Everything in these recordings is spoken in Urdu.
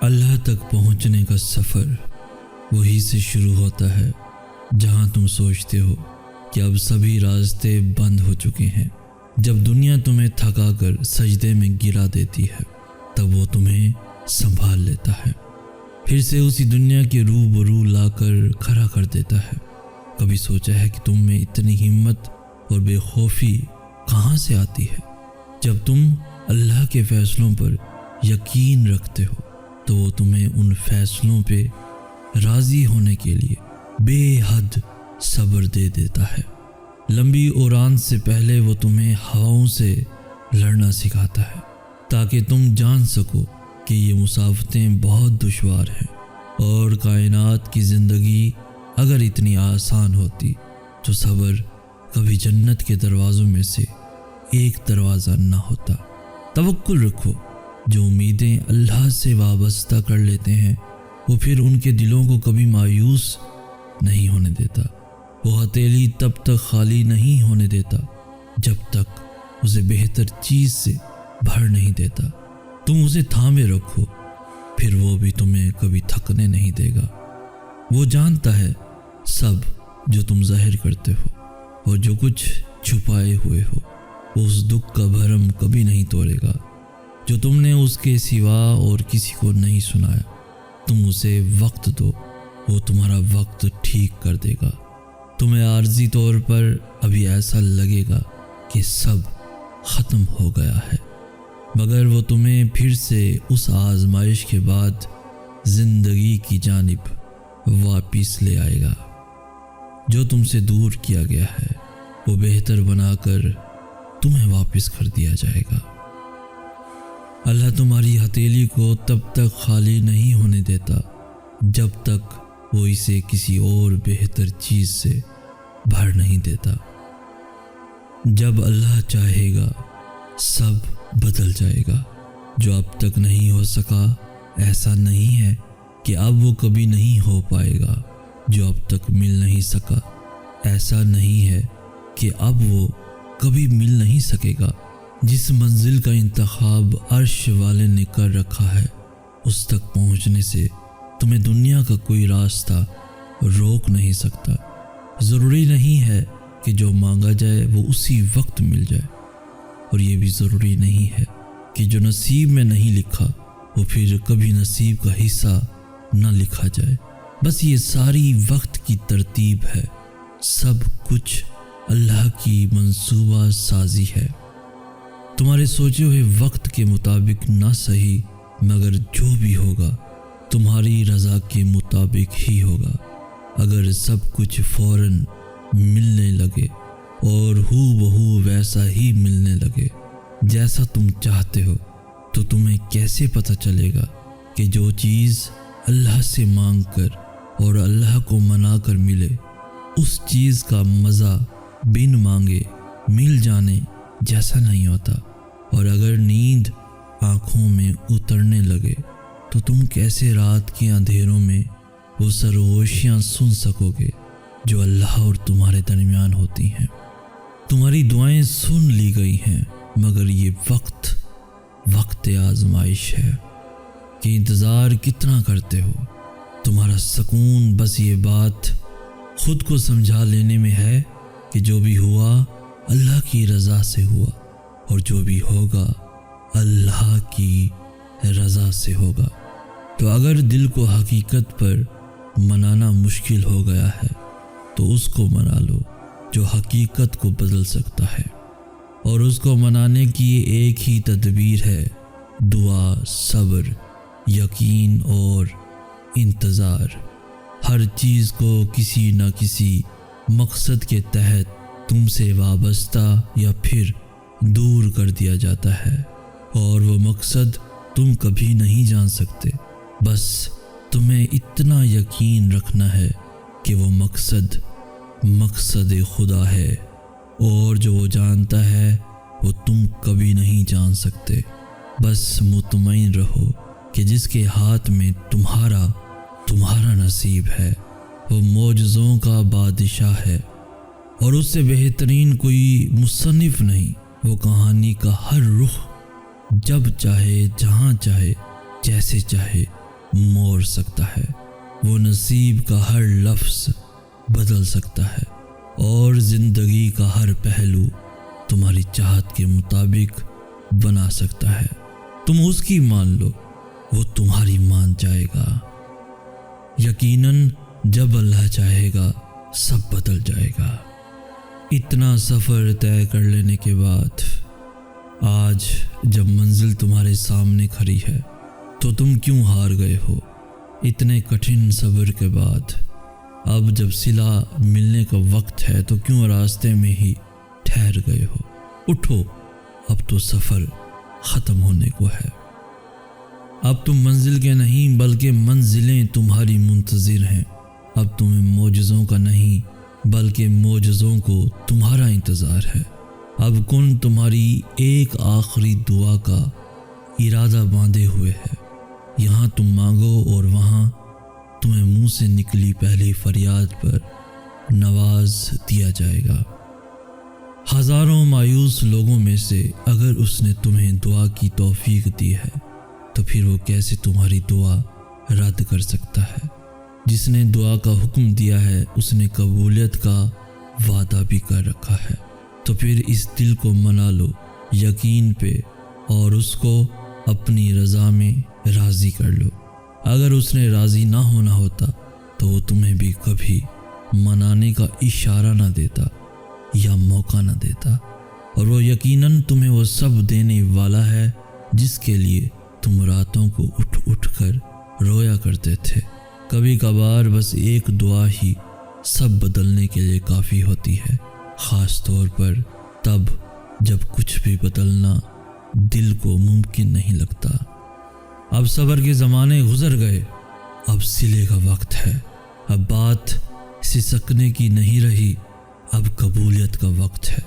اللہ تک پہنچنے کا سفر وہی سے شروع ہوتا ہے جہاں تم سوچتے ہو کہ اب سبھی راستے بند ہو چکے ہیں۔ جب دنیا تمہیں تھکا کر سجدے میں گرا دیتی ہے تب وہ تمہیں سنبھال لیتا ہے، پھر سے اسی دنیا کے روبرو لا کر کھڑا کر دیتا ہے۔ کبھی سوچا ہے کہ تم میں اتنی ہمت اور بے خوفی کہاں سے آتی ہے؟ جب تم اللہ کے فیصلوں پر یقین رکھتے ہو تو وہ تمہیں ان فیصلوں پہ راضی ہونے کے لیے بے حد صبر دے دیتا ہے۔ لمبی اڑان سے پہلے وہ تمہیں ہواؤں سے لڑنا سکھاتا ہے تاکہ تم جان سکو کہ یہ مسافتیں بہت دشوار ہیں، اور کائنات کی زندگی اگر اتنی آسان ہوتی تو صبر کبھی جنت کے دروازوں میں سے ایک دروازہ نہ ہوتا۔ توکل رکھو، جو امیدیں اللہ سے وابستہ کر لیتے ہیں وہ پھر ان کے دلوں کو کبھی مایوس نہیں ہونے دیتا۔ وہ ہتھیلی تب تک خالی نہیں ہونے دیتا جب تک اسے بہتر چیز سے بھر نہیں دیتا۔ تم اسے تھامے رکھو، پھر وہ بھی تمہیں کبھی تھکنے نہیں دے گا۔ وہ جانتا ہے سب جو تم ظاہر کرتے ہو، اور جو کچھ چھپائے ہوئے ہو وہ اس دکھ کا بھرم کبھی نہیں توڑے گا جو تم نے اس کے سوا اور کسی کو نہیں سنایا۔ تم اسے وقت دو، وہ تمہارا وقت ٹھیک کر دے گا۔ تمہیں عارضی طور پر ابھی ایسا لگے گا کہ سب ختم ہو گیا ہے، مگر وہ تمہیں پھر سے اس آزمائش کے بعد زندگی کی جانب واپس لے آئے گا۔ جو تم سے دور کیا گیا ہے وہ بہتر بنا کر تمہیں واپس کر دیا جائے گا۔ اللہ تمہاری ہتھیلی کو تب تک خالی نہیں ہونے دیتا جب تک وہ اسے کسی اور بہتر چیز سے بھر نہیں دیتا۔ جب اللہ چاہے گا سب بدل جائے گا۔ جو اب تک نہیں ہو سکا ایسا نہیں ہے کہ اب وہ کبھی نہیں ہو پائے گا۔ جو اب تک مل نہیں سکا ایسا نہیں ہے کہ اب وہ کبھی مل نہیں سکے گا۔ جس منزل کا انتخاب عرش والے نے کر رکھا ہے اس تک پہنچنے سے تمہیں دنیا کا کوئی راستہ روک نہیں سکتا۔ ضروری نہیں ہے کہ جو مانگا جائے وہ اسی وقت مل جائے، اور یہ بھی ضروری نہیں ہے کہ جو نصیب میں نہیں لکھا وہ پھر کبھی نصیب کا حصہ نہ لکھا جائے۔ بس یہ ساری وقت کی ترتیب ہے، سب کچھ اللہ کی منصوبہ سازی ہے۔ تمہارے سوچے ہوئے وقت کے مطابق نہ صحیح، مگر جو بھی ہوگا تمہاری رضا کے مطابق ہی ہوگا۔ اگر سب کچھ فوراً ملنے لگے اور ہو بہو ویسا ہی ملنے لگے جیسا تم چاہتے ہو تو تمہیں کیسے پتہ چلے گا کہ جو چیز اللہ سے مانگ کر اور اللہ کو منا کر ملے اس چیز کا مزہ بن مانگے مل جانے جیسا نہیں ہوتا؟ اور اگر نیند آنکھوں میں اترنے لگے تو تم کیسے رات کے اندھیروں میں وہ سرگوشیاں سن سکو گے جو اللہ اور تمہارے درمیان ہوتی ہیں؟ تمہاری دعائیں سن لی گئی ہیں، مگر یہ وقت آزمائش ہے کہ انتظار کتنا کرتے ہو۔ تمہارا سکون بس یہ بات خود کو سمجھا لینے میں ہے کہ جو بھی ہوا اللہ کی رضا سے ہوا، اور جو بھی ہوگا اللہ کی رضا سے ہوگا۔ تو اگر دل کو حقیقت پر منانا مشکل ہو گیا ہے تو اس کو منا لو جو حقیقت کو بدل سکتا ہے، اور اس کو منانے کی ایک ہی تدبیر ہے: دعا، صبر، یقین اور انتظار۔ ہر چیز کو کسی نہ کسی مقصد کے تحت تم سے وابستہ یا پھر دور کر دیا جاتا ہے، اور وہ مقصد تم کبھی نہیں جان سکتے۔ بس تمہیں اتنا یقین رکھنا ہے کہ وہ مقصد خدا ہے، اور جو وہ جانتا ہے وہ تم کبھی نہیں جان سکتے۔ بس مطمئن رہو کہ جس کے ہاتھ میں تمہارا نصیب ہے وہ معجزوں کا بادشاہ ہے، اور اس سے بہترین کوئی مصنف نہیں۔ وہ کہانی کا ہر رخ جب چاہے، جہاں چاہے، جیسے چاہے موڑ سکتا ہے، وہ نصیب کا ہر لفظ بدل سکتا ہے اور زندگی کا ہر پہلو تمہاری چاہت کے مطابق بنا سکتا ہے۔ تم اس کی مان لو، وہ تمہاری مان جائے گا۔ یقیناً جب اللہ چاہے گا سب بدل جائے گا۔ اتنا سفر طے کر لینے کے بعد آج جب منزل تمہارے سامنے کھڑی ہے تو تم کیوں ہار گئے ہو؟ اتنے کٹھن صبر کے بعد اب جب صلہ ملنے کا وقت ہے تو کیوں راستے میں ہی ٹھہر گئے ہو؟ اٹھو، اب تو سفر ختم ہونے کو ہے۔ اب تم منزل کے نہیں بلکہ منزلیں تمہاری منتظر ہیں۔ اب تمہیں معجزوں کا نہیں بلکہ معجزوں کو تمہارا انتظار ہے۔ اب کن تمہاری ایک آخری دعا کا ارادہ باندھے ہوئے ہے۔ یہاں تم مانگو اور وہاں تمہیں منہ سے نکلی پہلی فریاد پر نواز دیا جائے گا۔ ہزاروں مایوس لوگوں میں سے اگر اس نے تمہیں دعا کی توفیق دی ہے تو پھر وہ کیسے تمہاری دعا رد کر سکتا ہے؟ جس نے دعا کا حکم دیا ہے اس نے قبولیت کا وعدہ بھی کر رکھا ہے۔ تو پھر اس دل کو منا لو یقین پہ اور اس کو اپنی رضا میں راضی کر لو۔ اگر اس نے راضی نہ ہونا ہوتا تو وہ تمہیں بھی کبھی منانے کا اشارہ نہ دیتا یا موقع نہ دیتا، اور وہ یقیناً تمہیں وہ سب دینے والا ہے جس کے لیے تم راتوں کو اٹھ اٹھ کر رویا کرتے تھے۔ کبھی کبھار بس ایک دعا ہی سب بدلنے کے لیے کافی ہوتی ہے، خاص طور پر تب جب کچھ بھی بدلنا دل کو ممکن نہیں لگتا۔ اب صبر کے زمانے گزر گئے، اب صلے کا وقت ہے۔ اب بات سسکنے کی نہیں رہی، اب قبولیت کا وقت ہے۔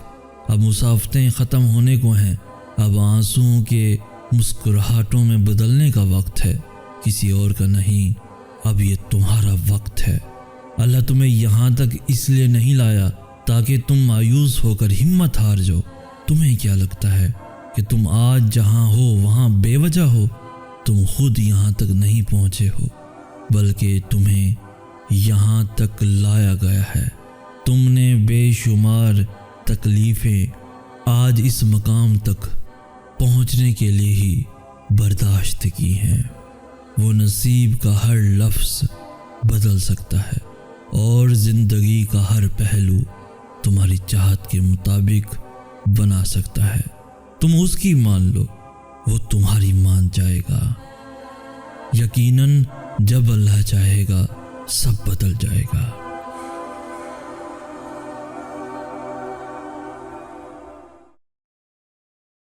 اب مسافتیں ختم ہونے کو ہیں، اب آنسوؤں کے مسکراہٹوں میں بدلنے کا وقت ہے، کسی اور کا نہیں۔ اب یہ تمہارا وقت ہے۔ اللہ تمہیں یہاں تک اس لیے نہیں لایا تاکہ تم مایوس ہو کر ہمت ہار جاؤ۔ تمہیں کیا لگتا ہے کہ تم آج جہاں ہو وہاں بے وجہ ہو؟ تم خود یہاں تک نہیں پہنچے ہو بلکہ تمہیں یہاں تک لایا گیا ہے۔ تم نے بے شمار تکلیفیں آج اس مقام تک پہنچنے کے لیے ہی برداشت کی ہیں۔ وہ نصیب کا ہر لفظ بدل سکتا ہے اور زندگی کا ہر پہلو تمہاری چاہت کے مطابق بنا سکتا ہے۔ تم اس کی مان لو، وہ تمہاری مان جائے گا۔ یقیناً جب اللہ چاہے گا سب بدل جائے گا۔